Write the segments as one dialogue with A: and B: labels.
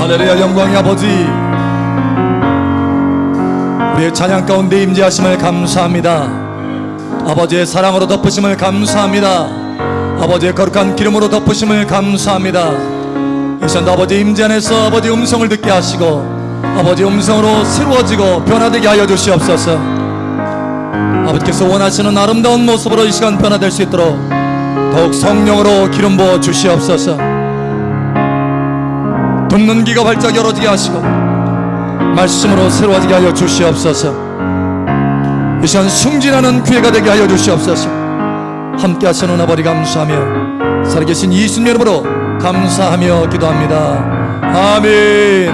A: 할렐루야. 영광의 아버지, 우리의 찬양 가운데 임재하심을 감사합니다. 아버지의 사랑으로 덮으심을 감사합니다. 아버지의 거룩한 기름으로 덮으심을 감사합니다. 이 시간도 아버지 임재 안에서 아버지 음성을 듣게 하시고 아버지 음성으로 새로워지고 변화되게 하여 주시옵소서. 아버지께서 원하시는 아름다운 모습으로 이 시간 변화될 수 있도록 더욱 성령으로 기름 부어 주시옵소서. 듣는 귀가 활짝 열어지게 하시고 말씀으로 새로워지게 하여 주시옵소서. 이 시간 승진하는 기회가 되게 하여 주시옵소서. 함께 하시는 아버지 감사하며 살아계신 예수님 이름으로 감사하며 기도합니다. 아멘.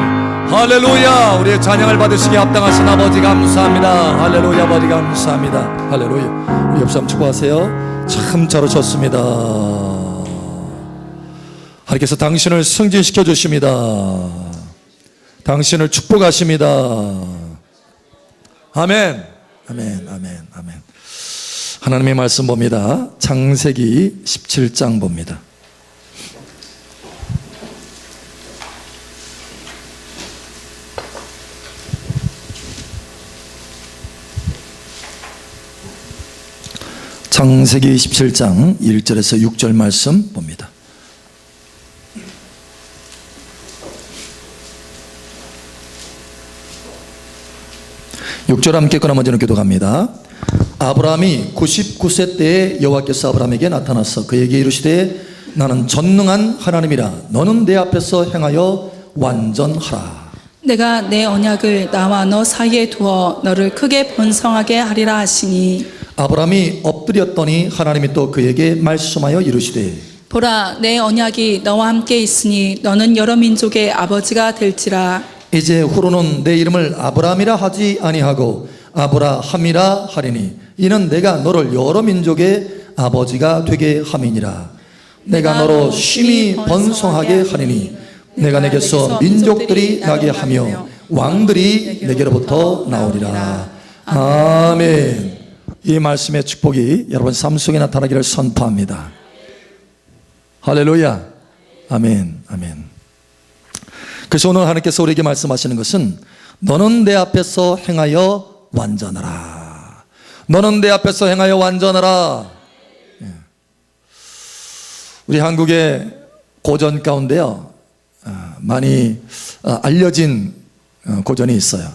A: 할렐루야. 우리의 찬양을 받으시기에 합당하신 아버지 감사합니다. 할렐루야. 아버지 감사합니다. 할렐루야. 우리 옆 사람 축복하세요. 참 잘하셨습니다. 하나님께서 당신을 승진시켜 주십니다. 당신을 축복하십니다. 아멘. 아멘. 아멘. 아멘. 하나님의 말씀 봅니다. 창세기 17장 봅니다. 창세기 17장 1절에서 6절 말씀 봅니다. 6절 함께 끊어 먼저는 기도합니다. 아브라함이 99세 때에 여호와께서 아브라함에게 나타나서 그에게 이르시되 나는 전능한 하나님이라 너는 내 앞에서 행하여 완전하라.
B: 내가 내 언약을 나와 너 사이에 두어 너를 크게 번성하게 하리라 하시니
A: 아브라함이 엎드렸더니 하나님이 또 그에게 말씀하여 이르시되
B: 보라 내 언약이 너와 함께 있으니 너는 여러 민족의 아버지가 될지라.
A: 이제 후로는 내 이름을 아브라함이라 하지 아니하고 아브라함이라 하리니 이는 내가 너를 여러 민족의 아버지가 되게 함이니라. 내가 너로 심히 번성하게 하리니 내가 내게서 민족들이 나게 하며 왕들이 내게로부터 나오리라. 아멘. 이 말씀의 축복이 여러분 삶 속에 나타나기를 선포합니다. 할렐루야. 아멘. 아멘. 그래서 오늘 하나님께서 우리에게 말씀하시는 것은 너는 내 앞에서 행하여 완전하라. 너는 내 앞에서 행하여 완전하라. 우리 한국의 고전 가운데요 많이 알려진 고전이 있어요.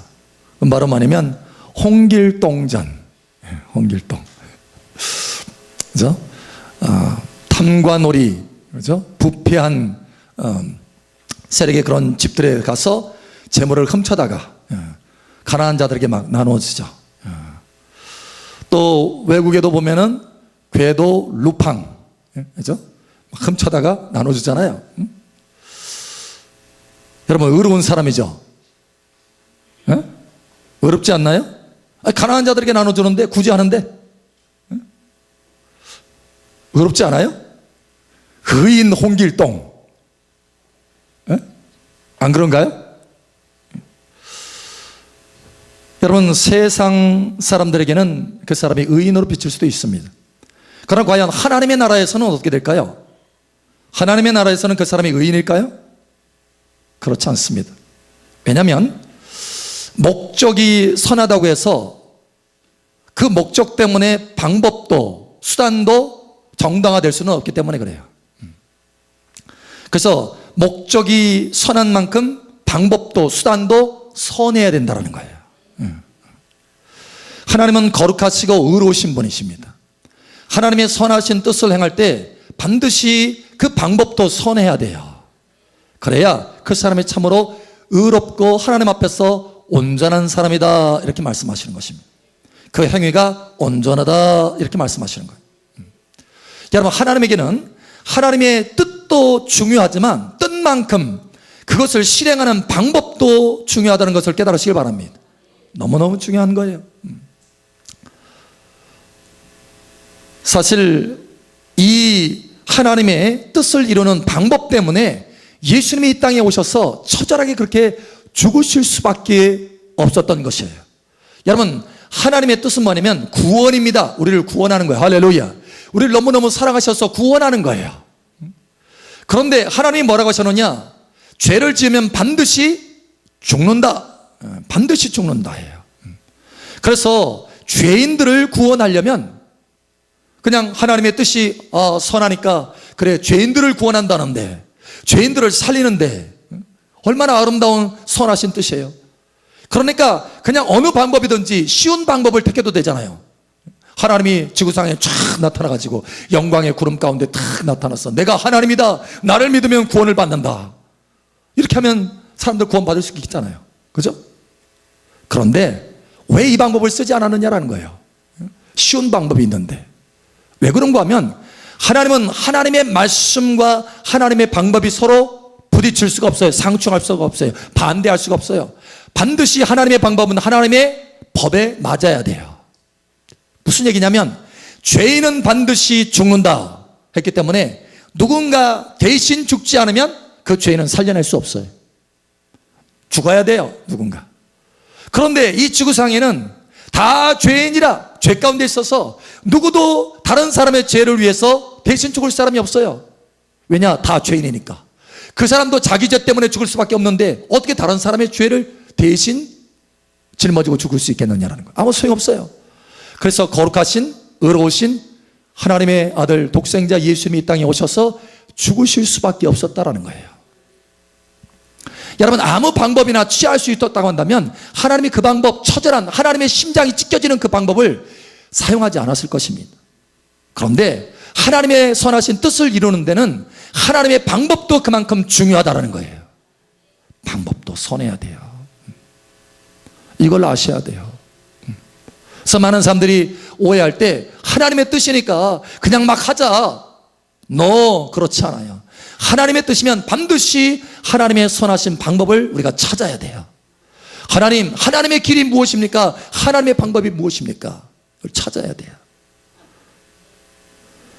A: 바로 뭐냐면 홍길동전. 홍길동, 그죠? 탐관오리, 그죠? 부패한 세력의 그런 집들에 가서 재물을 훔쳐다가 가난한 자들에게 막 나눠주죠. 또 외국에도 보면은 궤도 루팡, 그죠? 막 훔쳐다가 나눠주잖아요. 여러분 의로운 사람이죠? 어렵지 않나요? 가난한 자들에게 나눠주는데 굳이 하는데 어렵지 않아요? 의인 홍길동, 안 그런가요? 여러분 세상 사람들에게는 그 사람이 의인으로 비칠 수도 있습니다. 그러나 과연 하나님의 나라에서는 어떻게 될까요? 하나님의 나라에서는 그 사람이 의인일까요? 그렇지 않습니다. 왜냐하면 목적이 선하다고 해서 그 목적 때문에 방법도 수단도 정당화될 수는 없기 때문에 그래요. 그래서 목적이 선한 만큼 방법도 수단도 선해야 된다는 거예요. 하나님은 거룩하시고 의로우신 분이십니다. 하나님의 선하신 뜻을 행할 때 반드시 그 방법도 선해야 돼요. 그래야 그 사람이 참으로 의롭고 하나님 앞에서 온전한 사람이다 이렇게 말씀하시는 것입니다. 그 행위가 온전하다 이렇게 말씀하시는 거예요. 여러분 하나님에게는 하나님의 뜻도 중요하지만 뜻만큼 그것을 실행하는 방법도 중요하다는 것을 깨달으시길 바랍니다. 너무너무 중요한 거예요. 사실 이 하나님의 뜻을 이루는 방법 때문에 예수님이 이 땅에 오셔서 처절하게 그렇게 죽으실 수밖에 없었던 것이에요. 여러분 하나님의 뜻은 뭐냐면 구원입니다. 우리를 구원하는 거예요. 할렐루야. 우리를 너무너무 사랑하셔서 구원하는 거예요. 그런데 하나님이 뭐라고 하셨느냐? 죄를 지으면 반드시 죽는다. 반드시 죽는다예요. 그래서 죄인들을 구원하려면 그냥 하나님의 뜻이 선하니까 그래 죄인들을 구원한다는데, 죄인들을 살리는데 얼마나 아름다운 선하신 뜻이에요. 그러니까 그냥 어느 방법이든지 쉬운 방법을 택해도 되잖아요. 하나님이 지구상에 쫙 나타나가지고 영광의 구름 가운데 탁 나타났어. 내가 하나님이다. 나를 믿으면 구원을 받는다. 이렇게 하면 사람들 구원 받을 수 있잖아요. 그죠? 그런데 왜 이 방법을 쓰지 않았느냐라는 거예요. 쉬운 방법이 있는데. 왜 그런가 하면 하나님은 하나님의 말씀과 하나님의 방법이 서로 부딪힐 수가 없어요. 상충할 수가 없어요. 반대할 수가 없어요. 반드시 하나님의 방법은 하나님의 법에 맞아야 돼요. 무슨 얘기냐면 죄인은 반드시 죽는다 했기 때문에 누군가 대신 죽지 않으면 그 죄인은 살려낼 수 없어요. 죽어야 돼요, 누군가. 그런데 이 지구상에는 다 죄인이라 죄 가운데 있어서 누구도 다른 사람의 죄를 위해서 대신 죽을 사람이 없어요. 왜냐? 다 죄인이니까. 그 사람도 자기 죄 때문에 죽을 수밖에 없는데 어떻게 다른 사람의 죄를 대신 짊어지고 죽을 수 있겠느냐라는 거예요. 아무 소용없어요. 그래서 거룩하신 의로우신 하나님의 아들 독생자 예수님이 이 땅에 오셔서 죽으실 수밖에 없었다라는 거예요. 여러분, 아무 방법이나 취할 수 있었다고 한다면 하나님이 그 방법, 처절한 하나님의 심장이 찢겨지는 그 방법을 사용하지 않았을 것입니다. 그런데 하나님의 선하신 뜻을 이루는 데는 하나님의 방법도 그만큼 중요하다는 거예요. 방법도 선해야 돼요. 이걸 아셔야 돼요. 그래서 많은 사람들이 오해할 때 하나님의 뜻이니까 그냥 막 하자. 그렇지 않아요. 하나님의 뜻이면 반드시 하나님의 선하신 방법을 우리가 찾아야 돼요. 하나님의 길이 무엇입니까? 하나님의 방법이 무엇입니까? 그걸 찾아야 돼요.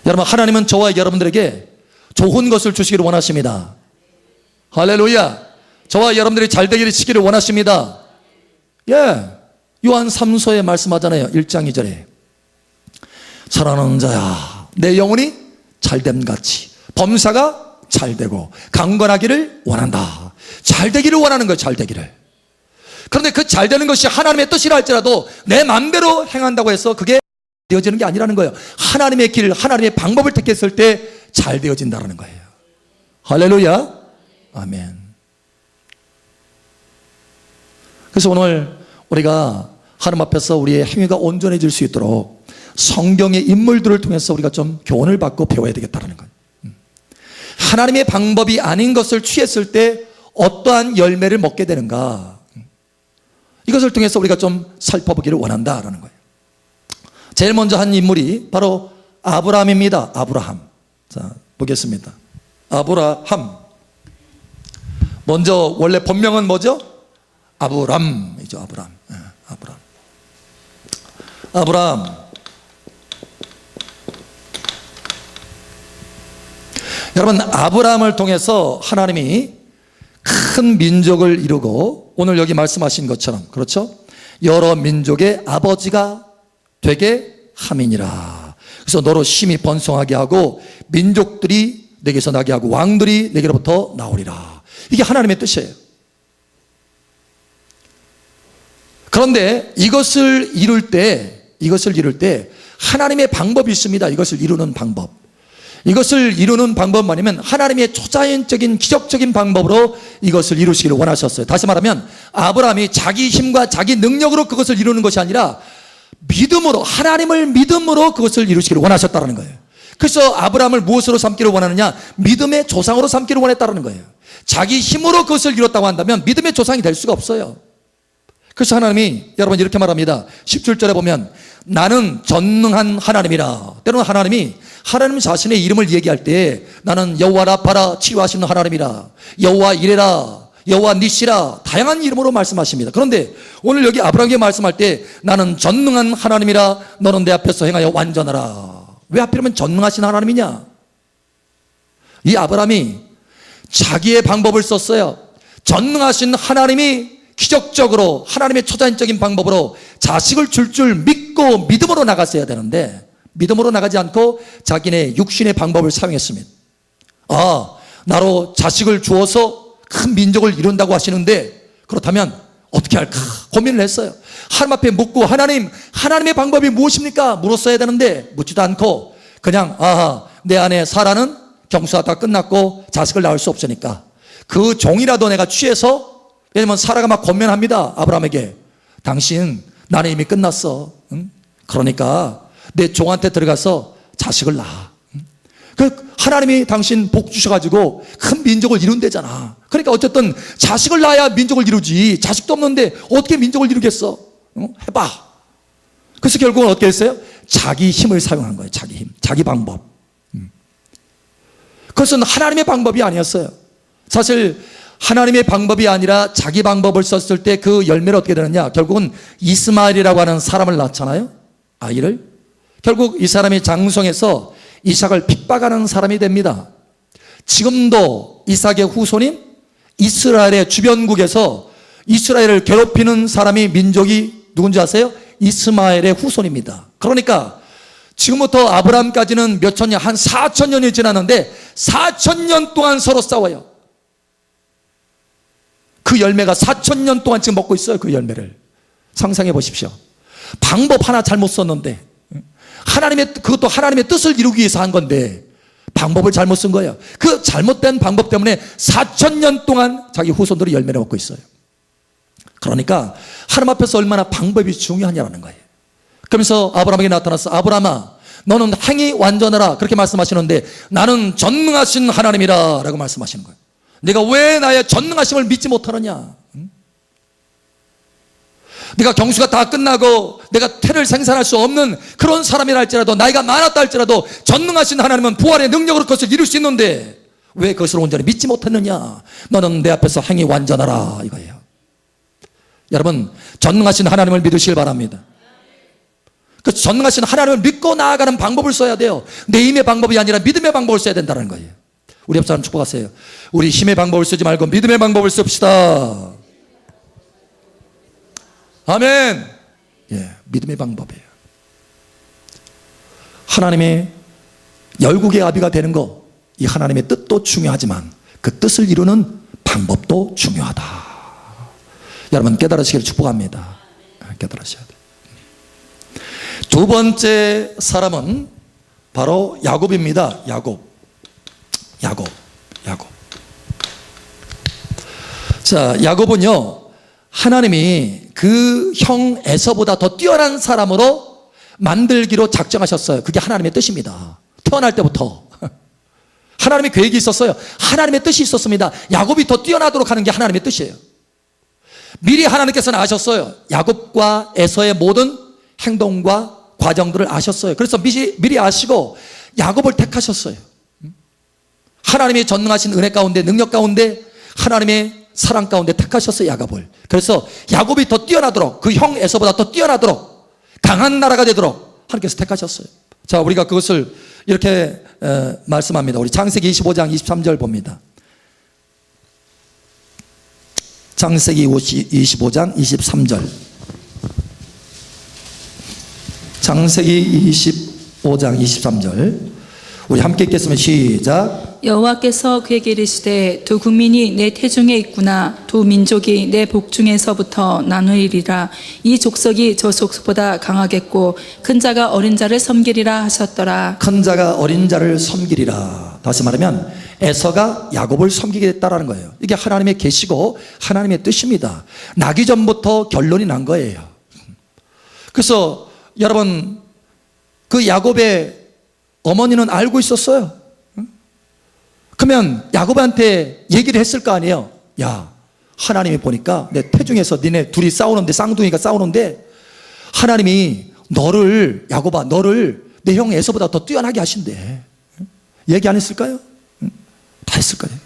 A: 여러분, 하나님은 저와 여러분들에게 좋은 것을 주시기를 원하십니다. 할렐루야. 저와 여러분들이 잘 되기를 시기를 원하십니다. 요한 3서에 말씀하잖아요. 1장 2절에 사랑하는 자야, 내 영혼이 잘됨같이 범사가 잘되고 강건하기를 원한다. 잘되기를 원하는 거예요. 잘되기를. 그런데 그 잘되는 것이 하나님의 뜻이라 할지라도 내 마음대로 행한다고 해서 그게 되어지는 게 아니라는 거예요. 하나님의 길, 하나님의 방법을 택했을 때 잘 되어진다는 거예요. 할렐루야. 아멘. 그래서 오늘 우리가 하나님 앞에서 우리의 행위가 온전해질 수 있도록 성경의 인물들을 통해서 우리가 좀 교훈을 받고 배워야 되겠다는 거예요. 하나님의 방법이 아닌 것을 취했을 때 어떠한 열매를 먹게 되는가, 이것을 통해서 우리가 좀 살펴보기를 원한다라는 거예요. 제일 먼저 한 인물이 바로 아브라함입니다. 아브라함. 자, 보겠습니다. 아브라함. 먼저 원래 본명은 뭐죠? 아브람이죠. 아브람. 아브람. 여러분, 아브라함을 통해서 하나님이 큰 민족을 이루고 오늘 여기 말씀하신 것처럼, 그렇죠? 여러 민족의 아버지가 되게 함이니라. 그래서 너로 심히 번성하게 하고 민족들이 내게서 나게 하고 왕들이 내게로부터 나오리라. 이게 하나님의 뜻이에요. 그런데 이것을 이룰 때 하나님의 방법이 있습니다. 이것을 이루는 방법. 이것을 이루는 방법은 뭐냐면 하나님의 초자연적인 기적적인 방법으로 이것을 이루시기를 원하셨어요. 다시 말하면 아브라함이 자기 힘과 자기 능력으로 그것을 이루는 것이 아니라 믿음으로, 하나님을 믿음으로 그것을 이루시기를 원하셨다는 거예요. 그래서 아브라함을 무엇으로 삼기를 원하느냐? 믿음의 조상으로 삼기를 원했다는 거예요. 자기 힘으로 그것을 이뤘다고 한다면 믿음의 조상이 될 수가 없어요. 그래서 하나님이 여러분 이렇게 말합니다. 17절에 보면 나는 전능한 하나님이라. 때로는 하나님 자신의 이름을 얘기할 때 나는 여호와 라파라, 치유하시는 하나님이라, 여호와 이레라, 여호와 니시라, 다양한 이름으로 말씀하십니다. 그런데 오늘 여기 아브라함에게 말씀할 때 나는 전능한 하나님이라, 너는 내 앞에서 행하여 완전하라. 왜 하필이면 전능하신 하나님이냐? 이 아브라함이 자기의 방법을 썼어요. 전능하신 하나님이 기적적으로 하나님의 초자연적인 방법으로 자식을 줄 믿고 믿음으로 나갔어야 되는데 믿음으로 나가지 않고 자기네 육신의 방법을 사용했습니다. 나로 자식을 주어서 큰 민족을 이룬다고 하시는데 그렇다면 어떻게 할까 고민을 했어요. 하나님 앞에 묻고 하나님의 방법이 무엇입니까? 물었어야 되는데 묻지도 않고 그냥 내 아내 사라는 경수가 다 끝났고 자식을 낳을 수 없으니까 그 종이라도 내가 취해서, 왜냐면 사라가 막 권면합니다. 아브라함에게 당신 나는 이미 끝났어. 그러니까 내 종한테 들어가서 자식을 낳아. 하나님이 당신 복 주셔가지고 큰 민족을 이룬대잖아. 그러니까 어쨌든 자식을 낳아야 민족을 이루지. 자식도 없는데 어떻게 민족을 이루겠어? 해봐. 그래서 결국은 어떻게 했어요? 자기 힘을 사용한 거예요. 자기 힘, 자기 방법. 그것은 하나님의 방법이 아니었어요. 사실 하나님의 방법이 아니라 자기 방법을 썼을 때 그 열매를 어떻게 되느냐, 결국은 이스마엘이라고 하는 사람을 낳잖아요. 아이를. 결국 이 사람이 장성해서 이삭을 핍박하는 사람이 됩니다. 지금도 이삭의 후손인 이스라엘의 주변국에서 이스라엘을 괴롭히는 사람이, 민족이 누군지 아세요? 이스마엘의 후손입니다. 그러니까 지금부터 아브라함까지는 몇 천 년, 한 4,000년이 지났는데 4,000년 동안 서로 싸워요. 그 열매가 4,000년 동안 지금 먹고 있어요. 그 열매를 상상해 보십시오. 방법 하나 잘못 썼는데, 그것도 하나님의 뜻을 이루기 위해서 한 건데 방법을 잘못 쓴 거예요. 그 잘못된 방법 때문에 4,000년 동안 자기 후손들이 열매를 먹고 있어요. 그러니까 하나님 앞에서 얼마나 방법이 중요하냐는 거예요. 그러면서 아브라함에게 나타나서 아브라함아 너는 행이 완전하라 그렇게 말씀하시는데 나는 전능하신 하나님이라 라고 말씀하시는 거예요. 내가 왜 나의 전능하심을 믿지 못하느냐? 내가 경수가 다 끝나고 내가 태를 생산할 수 없는 그런 사람이라 할지라도, 나이가 많았다 할지라도 전능하신 하나님은 부활의 능력으로 그것을 이룰 수 있는데 왜 그것을 온전히 믿지 못했느냐? 너는 내 앞에서 행이 완전하라 이거예요. 여러분, 전능하신 하나님을 믿으시길 바랍니다. 그 전능하신 하나님을 믿고 나아가는 방법을 써야 돼요. 내 힘의 방법이 아니라 믿음의 방법을 써야 된다는 거예요. 우리 옆 사람 축복하세요. 우리 힘의 방법을 쓰지 말고 믿음의 방법을 씁시다. 아멘. 예, 믿음의 방법이에요. 하나님의 열국의 아비가 되는 거, 이 하나님의 뜻도 중요하지만 그 뜻을 이루는 방법도 중요하다. 여러분 깨달으시기를 축복합니다. 깨달으셔야 돼요. 두 번째 사람은 바로 야곱입니다. 야곱. 자, 야곱은요, 하나님이 그 형 에서보다 더 뛰어난 사람으로 만들기로 작정하셨어요. 그게 하나님의 뜻입니다. 태어날 때부터 하나님의 계획이 있었어요. 하나님의 뜻이 있었습니다. 야곱이 더 뛰어나도록 하는 게 하나님의 뜻이에요. 미리 하나님께서는 아셨어요. 야곱과 에서의 모든 행동과 과정들을 아셨어요. 그래서 미리 아시고 야곱을 택하셨어요. 하나님의 전능하신 은혜 가운데, 능력 가운데, 하나님의 사랑 가운데 택하셨어요. 야곱을. 그래서 야곱이 더 뛰어나도록, 그 형 에서보다 더 뛰어나도록, 강한 나라가 되도록 하나님께서 택하셨어요. 자, 우리가 그것을 이렇게 말씀합니다. 우리 창세기 25장 23절 봅니다. 창세기 25장 23절. 창세기 25장 23절. 우리 함께 읽겠습니다. 시작.
B: 여호와께서 그에게 이르시되 두 국민이 내 태중에 있구나. 두 민족이 내 복중에서부터 나누리라. 이 족속이 저 족속보다 강하겠고 큰 자가 어린 자를 섬기리라 하셨더라.
A: 큰 자가 어린 자를 섬기리라. 다시 말하면 에서가 야곱을 섬기게 됐다라는 거예요. 이게 하나님의 계시고 하나님의 뜻입니다. 나기 전부터 결론이 난 거예요. 그래서 여러분, 그 야곱의 어머니는 알고 있었어요. 그러면 야곱한테 얘기를 했을 거 아니에요. 야, 하나님이 보니까 내 태중에서 니네 둘이 싸우는데, 쌍둥이가 싸우는데 하나님이 너를, 야곱아, 너를 내 형 에서보다 더 뛰어나게 하신대. 얘기 안 했을까요? 다 했을 거예요.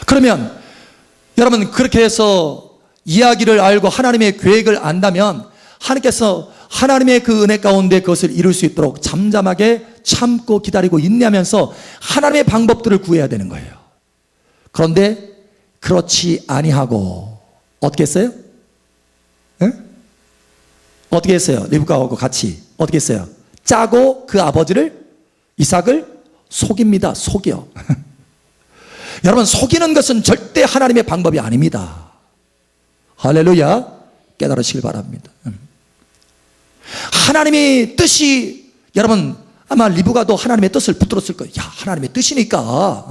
A: 그러면 여러분, 그렇게 해서 이야기를 알고 하나님의 계획을 안다면 하나님께서 하나님의 그 은혜 가운데 그것을 이룰 수 있도록 잠잠하게 참고 기다리고 인내하면서 하나님의 방법들을 구해야 되는 거예요. 그런데 그렇지 아니하고 어떻게 했어요? 응? 어떻게 했어요? 리브가하고 같이 어떻게 했어요? 짜고 그 아버지를, 이삭을 속입니다. 속여. 여러분, 속이는 것은 절대 하나님의 방법이 아닙니다. 할렐루야. 깨달으시길 바랍니다. 하나님의 뜻이, 여러분 아마 리브가도 하나님의 뜻을 붙들었을 거예요. 야, 하나님의 뜻이니까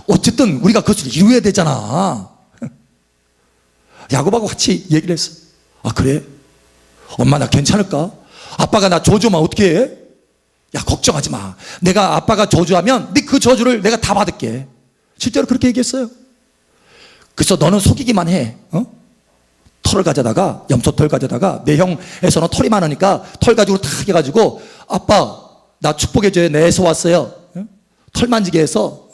A: 어쨌든 우리가 그것을 이루어야 되잖아. 야곱하고 같이 얘기를 했어. 아, 그래? 엄마 나 괜찮을까? 아빠가 나 저주하면 어떻게 해? 야, 걱정하지 마. 내가 아빠가 저주하면 네 그 저주를 내가 다 받을게. 실제로 그렇게 얘기했어요. 그래서 너는 속이기만 해. 털을 가져다가, 염소털 가져다가, 내 형에서는 털이 많으니까 털 가지고 탁 해가지고, 아빠 나 축복해줘요. 내에서 왔어요. 털 만지게 해서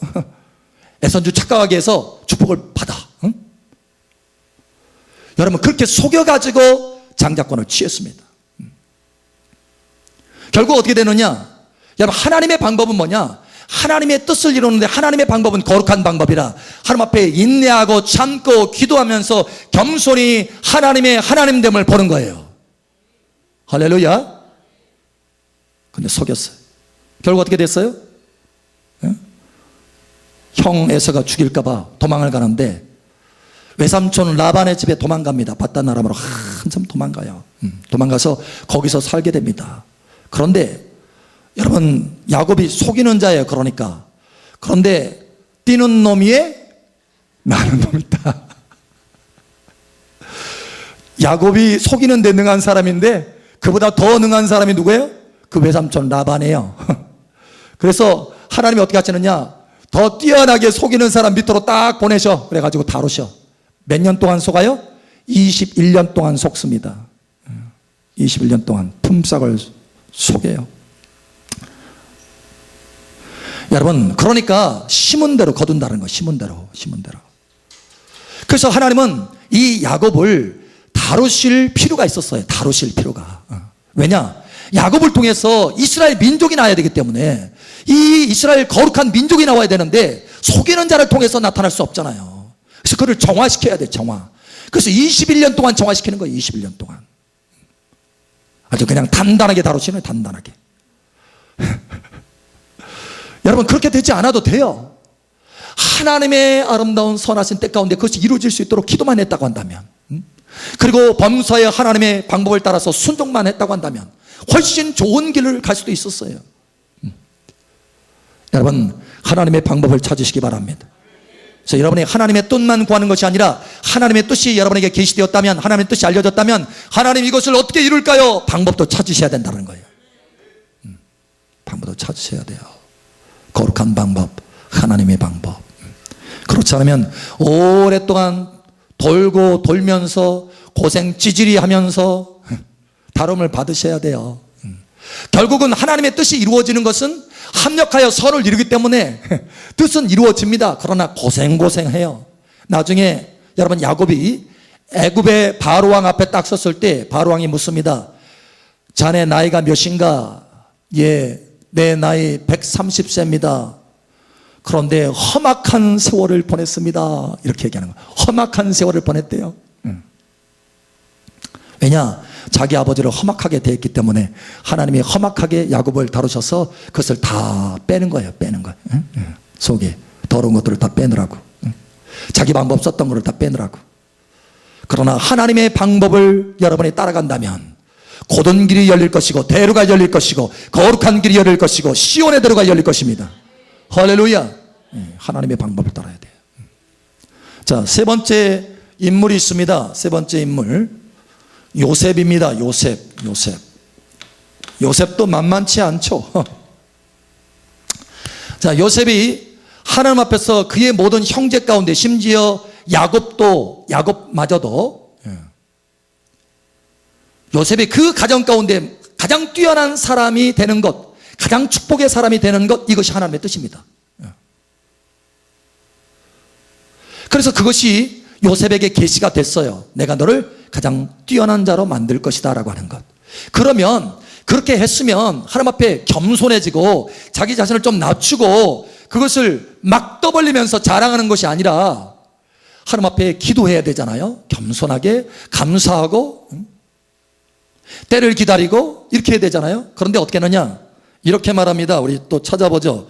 A: 애선주 착각하게 해서 축복을 받아. 여러분, 그렇게 속여가지고 장자권을 취했습니다. 결국 어떻게 되느냐? 여러분, 하나님의 방법은 뭐냐? 하나님의 뜻을 이루는데 하나님의 방법은 거룩한 방법이라 하나님 앞에 인내하고 참고 기도하면서 겸손히 하나님의 하나님됨을 보는 거예요. 할렐루야. 근데 속였어요. 결국 어떻게 됐어요? 형 에서가 죽일까 봐 도망을 가는데 외삼촌 라반의 집에 도망갑니다. 바단 아람으로 한참 도망가요. 도망가서 거기서 살게 됩니다. 그런데 여러분, 야곱이 속이는 자예요. 그런데 뛰는 놈이에 나는 놈이다. 야곱이 속이는 데 능한 사람인데 그보다 더 능한 사람이 누구예요? 그 외삼촌 라반이에요. 그래서 하나님이 어떻게 하시느냐? 더 뛰어나게 속이는 사람 밑으로 딱 보내셔. 그래가지고 다루셔. 몇 년 동안 속아요? 21년 동안 속습니다. 21년 동안 품삯을 속여요. 여러분, 그러니까 심은 대로 거둔다는 거예요. 심은 대로. 그래서 하나님은 이 야곱을 다루실 필요가 있었어요. 다루실 필요가. 왜냐? 야곱을 통해서 이스라엘 민족이 나와야 되기 때문에, 이 이스라엘 거룩한 민족이 나와야 되는데 속이는 자를 통해서 나타날 수 없잖아요. 그래서 그를 정화시켜야 돼. 정화. 그래서 21년 동안 정화시키는 거예요. 21년 동안. 아주 그냥 단단하게 다루시는 거예요. 단단하게. 여러분, 그렇게 되지 않아도 돼요. 하나님의 아름다운 선하신 때 가운데 그것이 이루어질 수 있도록 기도만 했다고 한다면, 그리고 범사의 하나님의 방법을 따라서 순종만 했다고 한다면 훨씬 좋은 길을 갈 수도 있었어요. 여러분, 하나님의 방법을 찾으시기 바랍니다. 그래서 여러분이 하나님의 뜻만 구하는 것이 아니라 하나님의 뜻이 여러분에게 계시되었다면, 하나님의 뜻이 알려졌다면 하나님 이것을 어떻게 이룰까요? 방법도 찾으셔야 된다는 거예요. 방법도 찾으셔야 돼요. 거룩한 방법, 하나님의 방법. 그렇지 않으면 오랫동안 돌고 돌면서 고생 찌질이 하면서 다름을 받으셔야 돼요. 결국은 하나님의 뜻이 이루어지는 것은 합력하여 선을 이루기 때문에 뜻은 이루어집니다. 그러나 고생해요. 나중에 여러분, 야곱이 애굽의 바로왕 앞에 딱 섰을 때 바로왕이 묻습니다. 자네 나이가 몇인가? 예, 내 나이 130세입니다. 그런데 험악한 세월을 보냈습니다. 이렇게 얘기하는 거예요. 험악한 세월을 보냈대요. 왜냐? 자기 아버지를 험악하게 대했기 때문에 하나님이 험악하게 야곱을 다루셔서 그것을 다 빼는 거예요. 속에 더러운 것들을 다 빼느라고. 자기 방법 썼던 것을 다 빼느라고. 그러나 하나님의 방법을 여러분이 따라간다면 고든 길이 열릴 것이고, 대로가 열릴 것이고, 거룩한 길이 열릴 것이고, 시온의 대로가 열릴 것입니다. 할렐루야. 하나님의 방법을 따라야 돼요. 자, 세 번째 인물이 있습니다. 세 번째 인물, 요셉입니다. 요셉도 만만치 않죠. 자, 요셉이 하나님 앞에서 그의 모든 형제 가운데, 심지어 야곱마저도, 요셉이 그 가정 가운데 가장 뛰어난 사람이 되는 것, 가장 축복의 사람이 되는 것, 이것이 하나님의 뜻입니다. 그래서 그것이 요셉에게 계시가 됐어요. 내가 너를 가장 뛰어난 자로 만들 것이다 라고 하는 것. 그러면 그렇게 했으면 하나님 앞에 겸손해지고 자기 자신을 좀 낮추고 그것을 막 떠벌리면서 자랑하는 것이 아니라 하나님 앞에 기도해야 되잖아요. 겸손하게 감사하고 때를 기다리고 이렇게 해야 되잖아요. 그런데 어떻게 하느냐? 이렇게 말합니다. 우리 또 찾아보죠.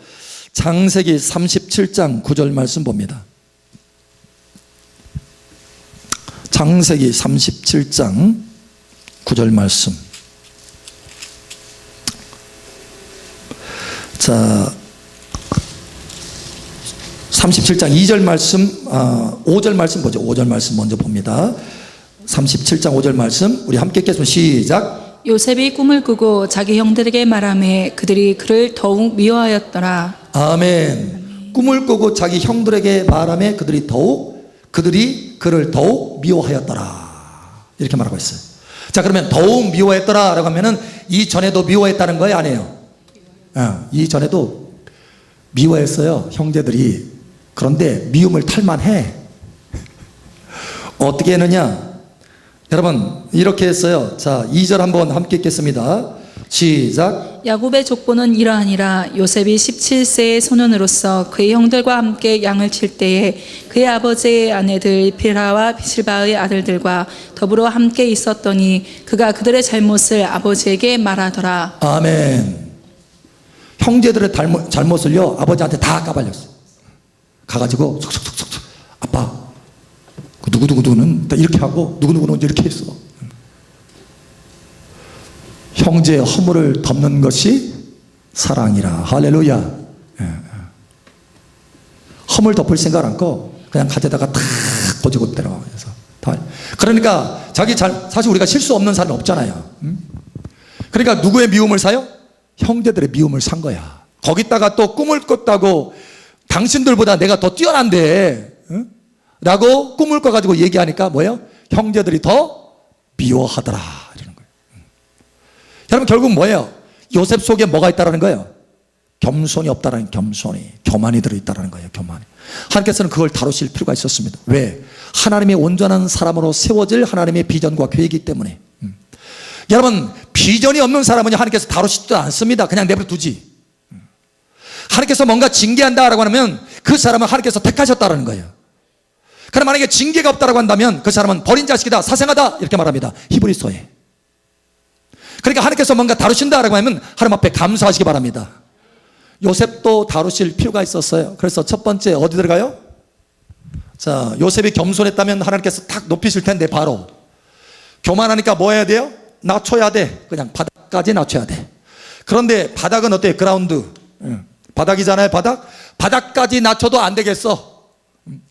A: 창세기 37장 9절 말씀 봅니다. 창세기 37장 9절 말씀. 자, 37장 2절 말씀, 5절 말씀 보죠. 5절 말씀 먼저 봅니다. 37장 5절 말씀 우리 함께 읽겠습니다. 시작.
B: 요셉이 꿈을 꾸고 자기 형들에게 말하매 그들이 그를 더욱 미워하였더라.
A: 아멘. 꿈을 꾸고 자기 형들에게 말하며 그들이 그를 더욱 미워하였더라. 이렇게 말하고 있어요. 자, 그러면 더욱 미워했더라 라고 하면은 이전에도 미워했다는 거예요, 아니에요? 이전에도 미워했어요, 형제들이. 그런데 미움을 탈만해. 어떻게 했느냐? 여러분, 이렇게 했어요. 자, 2절 한번 함께 읽겠습니다. 시작.
B: 야곱의 족보는 이러하니라. 요셉이 17세의 소년으로서 그의 형들과 함께 양을 칠 때에 그의 아버지의 아내들 빌하와 실바의 아들들과 더불어 함께 있었더니 그가 그들의 잘못을 아버지에게 말하더라.
A: 아멘. 형제들의 잘못을요 아버지한테 다 까발렸어요. 가가지고 속속속속 아빠 그 누구누구는 이렇게 하고 누구누구는 이렇게 했어. 형제의 허물을 덮는 것이 사랑이라. 할렐루야. 허물 덮을 생각 않고 그냥 가져다가 탁 고지고 때려. 그러니까 사실 우리가 실수 없는 사람이 없잖아요. 그러니까 누구의 미움을 사요? 형제들의 미움을 산 거야. 거기다가 또 꿈을 꿨다고 당신들보다 내가 더 뛰어난데 라고 꿈을 꿔가지고 얘기하니까 뭐예요? 형제들이 더 미워하더라 이러는 거예요. 여러분, 결국 뭐예요? 요셉 속에 뭐가 있다라는 거예요? 겸손이 없다라는, 교만이 들어있다라는 거예요. 교만이. 하나님께서는 그걸 다루실 필요가 있었습니다. 왜? 하나님의 온전한 사람으로 세워질 하나님의 비전과 계획이기 때문에. 여러분, 비전이 없는 사람은 하나님께서 다루시지도 않습니다. 그냥 내버려 두지. 하나님께서 뭔가 징계한다라고 하면 그 사람은 하나님께서 택하셨다라는 거예요. 그럼 만약에 징계가 없다라고 한다면 그 사람은 버린 자식이다, 사생하다 이렇게 말합니다. 히브리서에. 그러니까 하나님께서 뭔가 다루신다라고 하면 하나님 앞에 감사하시기 바랍니다. 요셉도 다루실 필요가 있었어요. 그래서 첫 번째 어디 들어가요? 자, 요셉이 겸손했다면 하나님께서 탁 높이실 텐데 바로 교만하니까 뭐 해야 돼요? 낮춰야 돼. 그냥 바닥까지 낮춰야 돼. 그런데 바닥은 어때요? 그라운드. 바닥이잖아요, 바닥. 바닥까지 낮춰도 안 되겠어.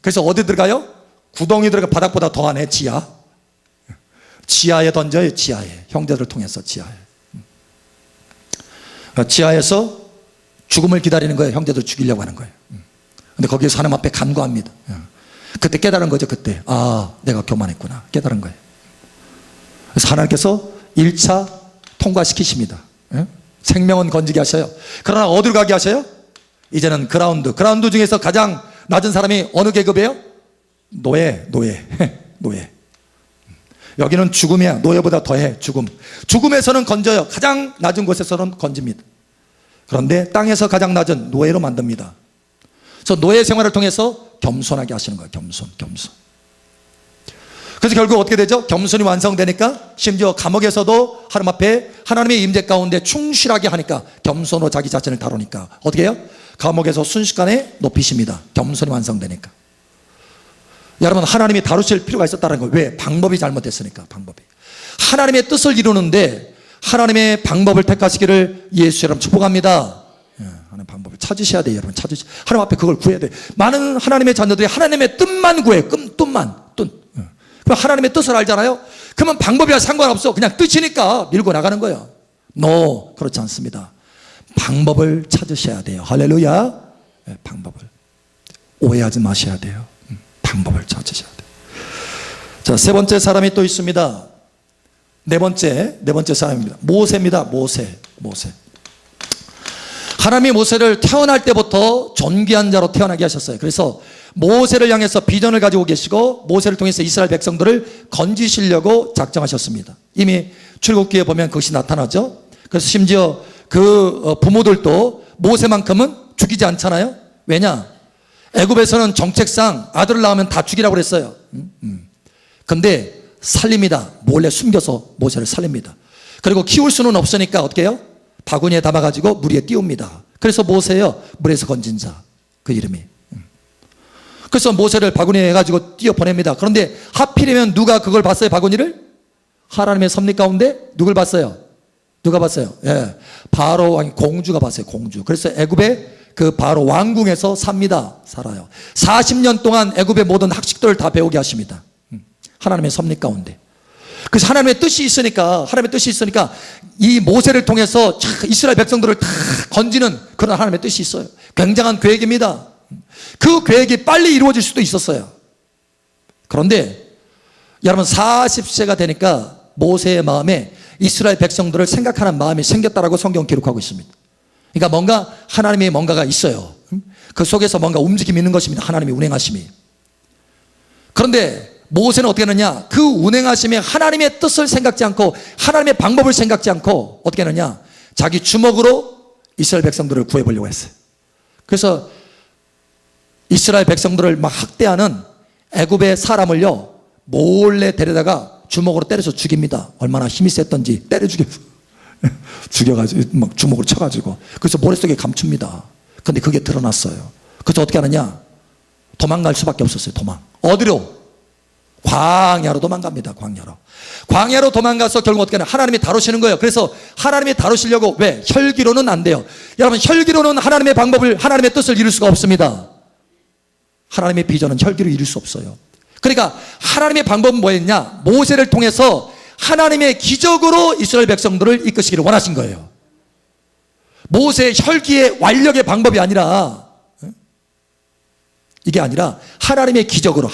A: 그래서 어디 들어가요? 구덩이 들어가. 바닥보다 더하네, 지하. 지하에 던져요, 지하에. 형제들을 통해서 지하에. 지하에서 죽음을 기다리는 거예요. 형제들 죽이려고 하는 거예요. 근데 거기에서 하나님 앞에 간구합니다. 그때 깨달은 거죠, 그때. 아, 내가 교만했구나. 깨달은 거예요. 그래서 하나님께서 1차 통과시키십니다. 생명은 건지게 하셔요. 그러나 어디로 가게 하셔요? 이제는 그라운드 중에서 가장 낮은 사람이 어느 계급이에요? 노예. 여기는 죽음이야. 노예보다 더해. 죽음에서는 건져요. 가장 낮은 곳에서는 건집니다. 그런데 땅에서 가장 낮은 노예로 만듭니다. 그래서 노예 생활을 통해서 겸손하게 하시는 거예요. 겸손. 그래서 결국 어떻게 되죠? 겸손이 완성되니까 심지어 감옥에서도 하나님 앞에 하나님의 임재 가운데 충실하게 하니까, 겸손으로 자기 자신을 다루니까 어떻게 해요? 감옥에서 순식간에 높이십니다. 겸손이 완성되니까. 여러분, 하나님이 다루실 필요가 있었다는 거예요. 왜? 방법이 잘못됐으니까. 하나님의 뜻을 이루는데 하나님의 방법을 택하시기를 예수 여러분 축복합니다. 하나님 방법을 찾으셔야 돼요. 여러분 하나님 앞에 그걸 구해야 돼요. 많은 하나님의 자녀들이 하나님의 뜻만 구해요. 뜻만. 그럼 하나님의 뜻을 알잖아요. 그러면 방법이야 상관없어. 그냥 뜻이니까 밀고 나가는 거예요. 그렇지 않습니다. 방법을 찾으셔야 돼요. 할렐루야. 방법을. 오해하지 마셔야 돼요. 방법을 찾으셔야 돼요. 자, 세 번째 사람이 또 있습니다. 네 번째 사람입니다. 모세입니다. 모세. 하나님이 모세를 태어날 때부터 존귀한 자로 태어나게 하셨어요. 그래서 모세를 향해서 비전을 가지고 계시고 모세를 통해서 이스라엘 백성들을 건지시려고 작정하셨습니다. 이미 출애굽기에 보면 그것이 나타나죠. 그래서 심지어 그 부모들도 모세만큼은 죽이지 않잖아요. 왜냐? 애굽에서는 정책상 아들을 낳으면 다 죽이라고 그랬어요. 근데 살립니다. 몰래 숨겨서 모세를 살립니다. 그리고 키울 수는 없으니까 어떻게 해요? 바구니에 담아가지고 물 위에 띄웁니다. 그래서 모세요, 물에서 건진 자, 그 이름이. 그래서 모세를 바구니에 해가지고 띄어 보냅니다. 그런데 하필이면 누가 그걸 봤어요, 바구니를? 하나님의 섭리 가운데 누굴 봤어요? 누가 봤어요? 예, 바로 왕 공주가 봤어요, 공주. 그래서 애굽의 그 바로 왕궁에서 삽니다. 살아요. 40년 동안 애굽의 모든 학식들을 다 배우게 하십니다. 하나님의 섭리 가운데. 그래서 하나님의 뜻이 있으니까, 이 모세를 통해서 이스라엘 백성들을 다 건지는 그런 하나님의 뜻이 있어요. 굉장한 계획입니다. 그 계획이 빨리 이루어질 수도 있었어요. 그런데 여러분 40세가 되니까 모세의 마음에 이스라엘 백성들을 생각하는 마음이 생겼다라고 성경 기록하고 있습니다. 그러니까 뭔가 하나님의 뭔가가 있어요. 그 속에서 뭔가 움직임이 있는 것입니다. 하나님의 운행하심이. 그런데 모세는 어떻게 했느냐? 그 운행하심에 하나님의 뜻을 생각지 않고 하나님의 방법을 생각지 않고 어떻게 했느냐? 자기 주먹으로 이스라엘 백성들을 구해보려고 했어요. 그래서 이스라엘 백성들을 막 학대하는 애굽의 사람을요 몰래 데려다가 주먹으로 때려서 죽입니다. 얼마나 힘이 셌던지 때려 죽여가지고 막 주먹으로 쳐가지고. 그래서 모래속에 감춥니다. 근데 그게 드러났어요. 그래서 어떻게 하느냐? 도망갈 수밖에 없었어요. 도망. 어디로? 광야로 도망갑니다. 광야로 도망가서 결국 어떻게 하냐? 하나님이 다루시는 거예요. 그래서 하나님이 다루시려고, 왜? 혈기로는 안 돼요. 여러분, 혈기로는 하나님의 방법을, 하나님의 뜻을 이룰 수가 없습니다. 하나님의 비전은 혈기로 이룰 수 없어요. 그러니까 하나님의 방법은 뭐였냐? 모세를 통해서 하나님의 기적으로 이스라엘 백성들을 이끄시기를 원하신 거예요. 모세의 혈기의 완력의 방법이 아니라, 이게 아니라 하나님의 기적으로.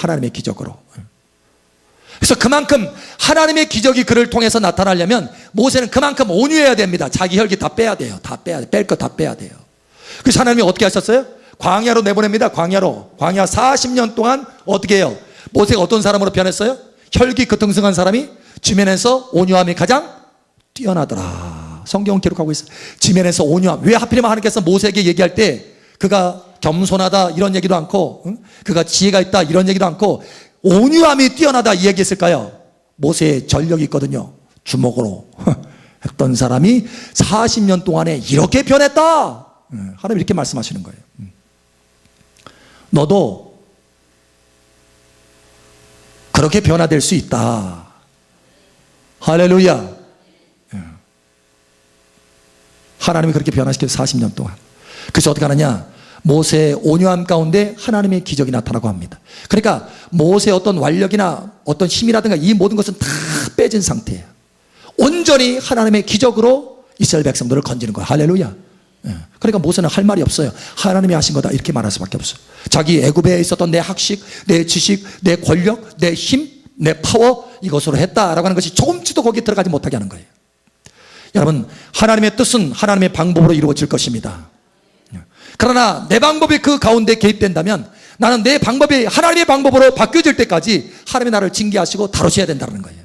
A: 그래서 그만큼 하나님의 기적이 그를 통해서 나타나려면 모세는 그만큼 온유해야 됩니다. 자기 혈기 다 빼야 돼요. 뺄 거 다 빼야 돼요. 그래서 하나님이 어떻게 하셨어요? 광야로 내보냅니다. 광야 40년 동안 어떻게 해요? 모세가 어떤 사람으로 변했어요? 혈기 그등승한 사람이 지면에서 온유함이 가장 뛰어나더라. 성경은 기록하고 있어요. 지면에서 온유함. 왜 하필이면 하나님께서 모세에게 얘기할 때 그가 겸손하다 이런 얘기도 않고, 그가 지혜가 있다 이런 얘기도 않고, 온유함이 뛰어나다 이 얘기했을까요? 모세의 전력이 있거든요. 주먹으로 했던 사람이 40년 동안에 이렇게 변했다. 하나님 이렇게 말씀하시는 거예요. 너도 그렇게 변화될 수 있다. 할렐루야. 하나님이 그렇게 변화시켜서 40년 동안. 그래서 어떻게 하느냐? 모세의 온유함 가운데 하나님의 기적이 나타나고 합니다. 그러니까 모세의 어떤 완력이나 어떤 힘이라든가 이 모든 것은 다 빼진 상태예요. 온전히 하나님의 기적으로 이스라엘 백성들을 건지는 거예요. 할렐루야. 그러니까 모세는 할 말이 없어요. 하나님이 하신 거다 이렇게 말할 수밖에 없어요. 자기 애굽에 있었던 내 학식, 내 지식, 내 권력, 내 힘, 내 파워 이것으로 했다라고 하는 것이 조금쯤도 거기에 들어가지 못하게 하는 거예요. 여러분, 하나님의 뜻은 하나님의 방법으로 이루어질 것입니다. 그러나 내 방법이 그 가운데 개입된다면 나는 내 방법이 하나님의 방법으로 바뀌어질 때까지 하나님이 나를 징계하시고 다루셔야 된다는 거예요.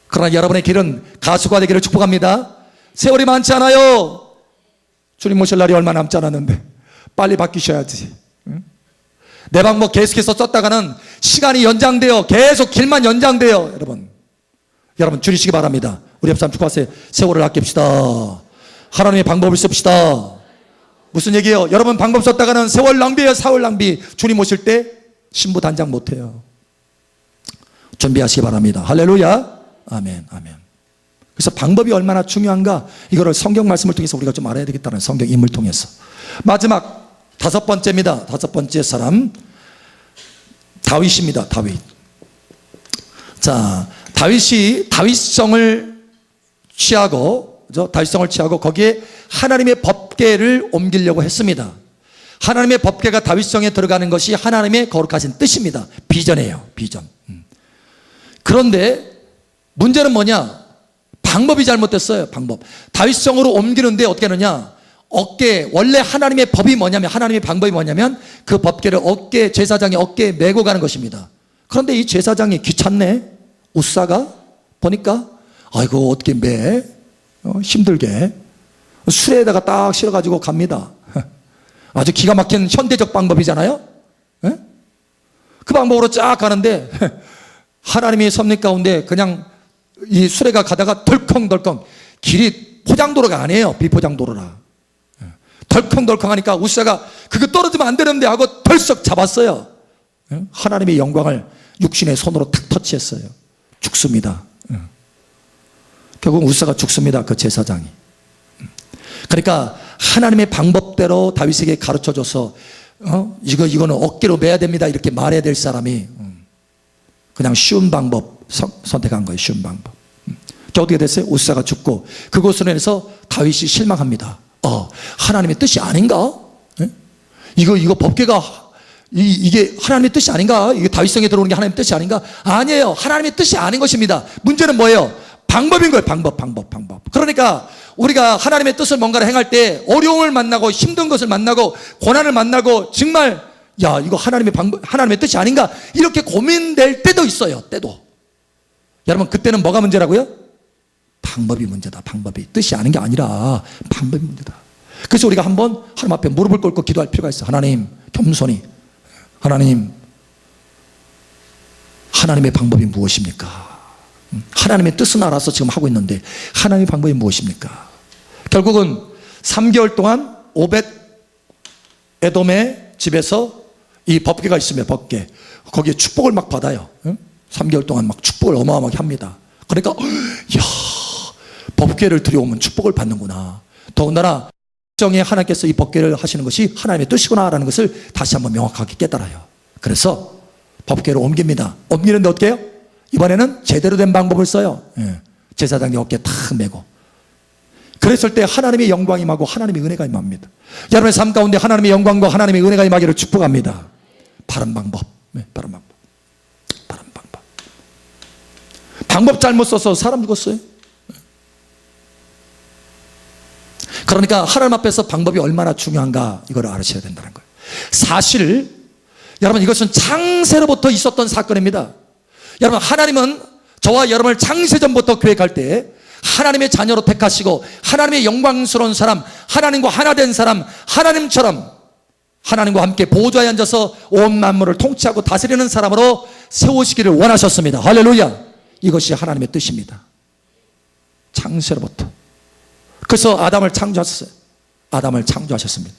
A: 그러나 여러분의 길은 가수가 되기를 축복합니다. 세월이 많지 않아요. 주님 모실 날이 얼마 남지 않았는데 빨리 바뀌셔야지. 내 방법 계속해서 썼다가는 시간이 연장돼요. 계속 길만 연장돼요. 여러분 줄이시기 바랍니다. 우리 옆 사람 축복하세요. 세월을 아낍시다. 하나님의 방법을 씁시다. 무슨 얘기예요? 여러분 방법 썼다가는 세월 낭비예요. 사월 낭비. 주님 오실 때 신부 단장 못해요. 준비하시기 바랍니다. 할렐루야. 아멘. 그래서 방법이 얼마나 중요한가 이거를 성경 말씀을 통해서 우리가 좀 알아야 되겠다는 성경 인물 통해서. 마지막 5번째입니다. 5번째 사람 다윗입니다. 다윗. 자, 다윗이 다윗성을 취하고 거기에 하나님의 법궤를 옮기려고 했습니다. 하나님의 법궤가 다윗성에 들어가는 것이 하나님의 거룩하신 뜻입니다. 비전이에요. 비전. 그런데 문제는 뭐냐? 방법이 잘못됐어요. 방법. 다윗성으로 옮기는데 어떻게 하느냐? 원래 하나님의 법이 뭐냐면, 하나님의 방법이 뭐냐면 그 법궤를 제사장이 어깨에 메고 가는 것입니다. 그런데 이 제사장이 귀찮네. 우사가 보니까 아이고 어떻게 매 힘들게 수레에다가 딱 실어가지고 갑니다. 아주 기가 막힌 현대적 방법이잖아요. 그 방법으로 쫙 가는데 하나님의 섭리 가운데 그냥 이 수레가 가다가 덜컹덜컹 길이 포장도로가 아니에요. 비포장도로라. 덜컹덜컹하니까 우사가 그거 떨어지면 안 되는데 하고 덜썩 잡았어요. 하나님의 영광을 육신의 손으로 탁 터치했어요. 죽습니다. 결국 우사가 죽습니다. 그 제사장이. 그러니까 하나님의 방법대로 다윗에게 가르쳐줘서 이거는 어깨로 매야 됩니다 이렇게 말해야 될 사람이 그냥 쉬운 방법 선택한 거예요. 쉬운 방법. 어떻게 됐어요? 우사가 죽고 그곳으로 인해서 다윗이 실망합니다. 하나님의 뜻이 아닌가? 이거 법궤가 이게 하나님의 뜻이 아닌가? 이게 다윗성에 들어오는 게 하나님의 뜻이 아닌가? 아니에요. 하나님의 뜻이 아닌 것입니다. 문제는 뭐예요? 방법인 거예요. 방법. 그러니까 우리가 하나님의 뜻을 뭔가를 행할 때 어려움을 만나고 힘든 것을 만나고 고난을 만나고 정말 이거 하나님의 뜻이 아닌가? 이렇게 고민될 때도 있어요. 여러분 그때는 뭐가 문제라고요? 방법이 문제다. 방법이 뜻이 아닌 게 아니라 방법이 문제다. 그래서 우리가 한번 하나님 앞에 무릎을 꿇고 기도할 필요가 있어요. 하나님 겸손히 하나님의 방법이 무엇입니까? 하나님의 뜻은 알아서 지금 하고 있는데 하나님의 방법이 무엇입니까? 결국은 3개월 동안 오벳 에돔의 집에서 이 법궤가 있으면 법궤 거기에 축복을 막 받아요. 3개월 동안 막 축복을 어마어마하게 합니다. 그러니까 법궤를 들여오면 축복을 받는구나. 더군다나 정에 하나님께서 이 법궤를 하시는 것이 하나님의 뜻이구나라는 것을 다시 한번 명확하게 깨달아요. 그래서 법궤를 옮깁니다. 옮기는데 어떻게 해요? 이번에는 제대로 된 방법을 써요. 제사장이 어깨에 탁 메고. 그랬을 때 하나님의 영광이 임하고 하나님의 은혜가 임합니다. 여러분의 삶 가운데 하나님의 영광과 하나님의 은혜가 임하기를 축복합니다. 바른 방법. 바른 방법. 방법 잘못 써서 사람 죽었어요. 그러니까 하나님 앞에서 방법이 얼마나 중요한가 이걸 알으셔야 된다는 거예요. 사실 여러분 이것은 창세로부터 있었던 사건입니다. 여러분 하나님은 저와 여러분을 창세전부터 계획할 때 하나님의 자녀로 택하시고 하나님의 영광스러운 사람, 하나님과 하나 된 사람, 하나님처럼 하나님과 함께 보좌에 앉아서 온 만물을 통치하고 다스리는 사람으로 세우시기를 원하셨습니다. 할렐루야. 이것이 하나님의 뜻입니다. 창세로부터. 그래서 아담을 창조하셨어요. 아담을 창조하셨습니다.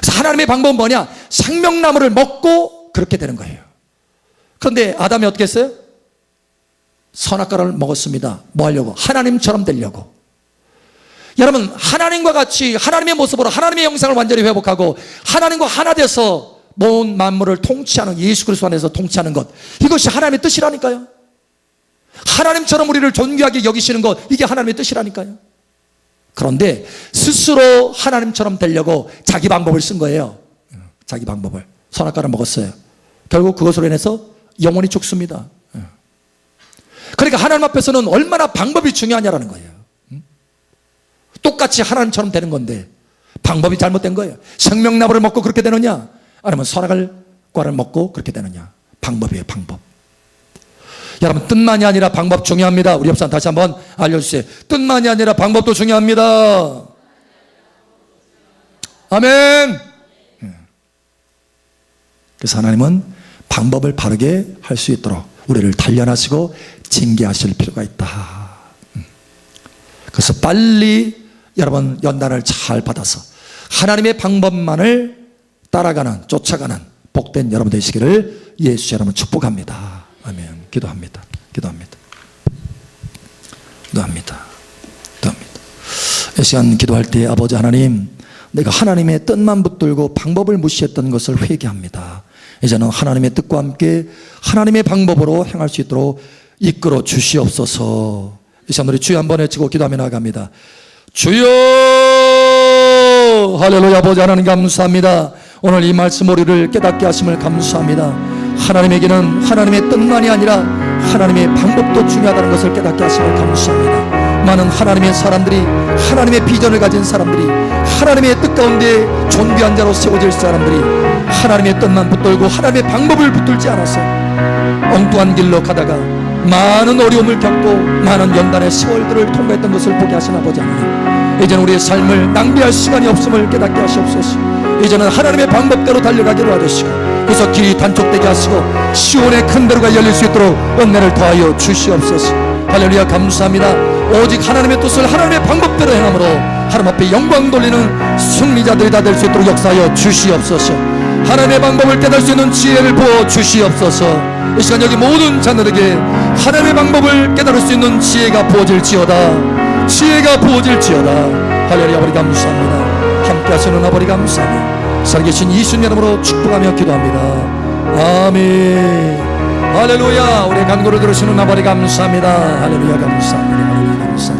A: 그래서 하나님의 방법은 뭐냐? 생명나무를 먹고 그렇게 되는 거예요. 그런데 아담이 어떻게 했어요? 선악과를 먹었습니다. 뭐 하려고? 하나님처럼 되려고. 여러분 하나님과 같이 하나님의 모습으로 하나님의 형상을 완전히 회복하고 하나님과 하나 돼서 온 만물을 통치하는 예수 그리스도 안에서 통치하는 것, 이것이 하나님의 뜻이라니까요. 하나님처럼 우리를 존귀하게 여기시는 것, 이게 하나님의 뜻이라니까요. 그런데 스스로 하나님처럼 되려고 자기 방법을 쓴 거예요. 자기 방법을. 선악과를 먹었어요. 결국 그것으로 인해서 영원히 죽습니다. 그러니까 하나님 앞에서는 얼마나 방법이 중요하냐라는 거예요. 똑같이 하나님처럼 되는 건데 방법이 잘못된 거예요. 생명나무를 먹고 그렇게 되느냐, 아니면 선악과를 먹고 그렇게 되느냐. 방법이에요. 방법. 여러분 뜻만이 아니라 방법 중요합니다. 우리 옆사람 다시 한번 알려주세요. 뜻만이 아니라 방법도 중요합니다. 아멘. 그래서 하나님은 방법을 바르게 할 수 있도록 우리를 단련하시고 징계하실 필요가 있다. 그래서 빨리 여러분 연단을 잘 받아서 하나님의 방법만을 따라가는, 쫓아가는 복된 여러분 되시기를 예수 여러분 축복합니다. 아멘. 기도합니다. 이 시간 기도할 때 아버지 하나님, 내가 하나님의 뜻만 붙들고 방법을 무시했던 것을 회개합니다. 이제는 하나님의 뜻과 함께 하나님의 방법으로 행할 수 있도록 이끌어 주시옵소서. 이 시간 우리 주여 한번 외치고 기도하며 나아갑니다. 주여! 할렐루야. 아버지 하나님 감사합니다. 오늘 이 말씀 우리를 깨닫게 하심을 감사합니다. 하나님에게는 하나님의 뜻만이 아니라 하나님의 방법도 중요하다는 것을 깨닫게 하심을 감사합니다. 많은 하나님의 사람들이, 하나님의 비전을 가진 사람들이, 하나님의 뜻 가운데 존귀한 자로 세워질 사람들이 하나님의 뜻만 붙들고 하나님의 방법을 붙들지 않아서 엉뚱한 길로 가다가 많은 어려움을 겪고 많은 연단의 세월들을 통과했던 것을 보게 하신 아버지 하나님, 이제는 우리의 삶을 낭비할 시간이 없음을 깨닫게 하시옵소서. 이제는 하나님의 방법대로 달려가기로 하시고, 그래서 길이 단촉되게 하시고 시온의 큰 대로가 열릴 수 있도록 은혜를 더하여 주시옵소서. 할렐루야. 감사합니다. 오직 하나님의 뜻을 하나님의 방법대로 행함으로 하나님 앞에 영광 돌리는 승리자들이 다 될 수 있도록 역사하여 주시옵소서. 하나님의 방법을 깨달을 수 있는 지혜를 부어 주시옵소서. 이 시간 여기 모든 자녀에게 하나님의 방법을 깨달을 수 있는 지혜가 부어질지어다. 지혜가 부어질지어다. 할렐루야. 아버지 감사합니다. 함께 하시는 아버지 감사합니다. 살아계신 예수님 이름으로 축복하며 기도합니다. 아멘. 할렐루야. 우리의 간구를 들으시는 아버지 감사합니다. 할렐루야 감사합니다. 할렐루야 감사합니다.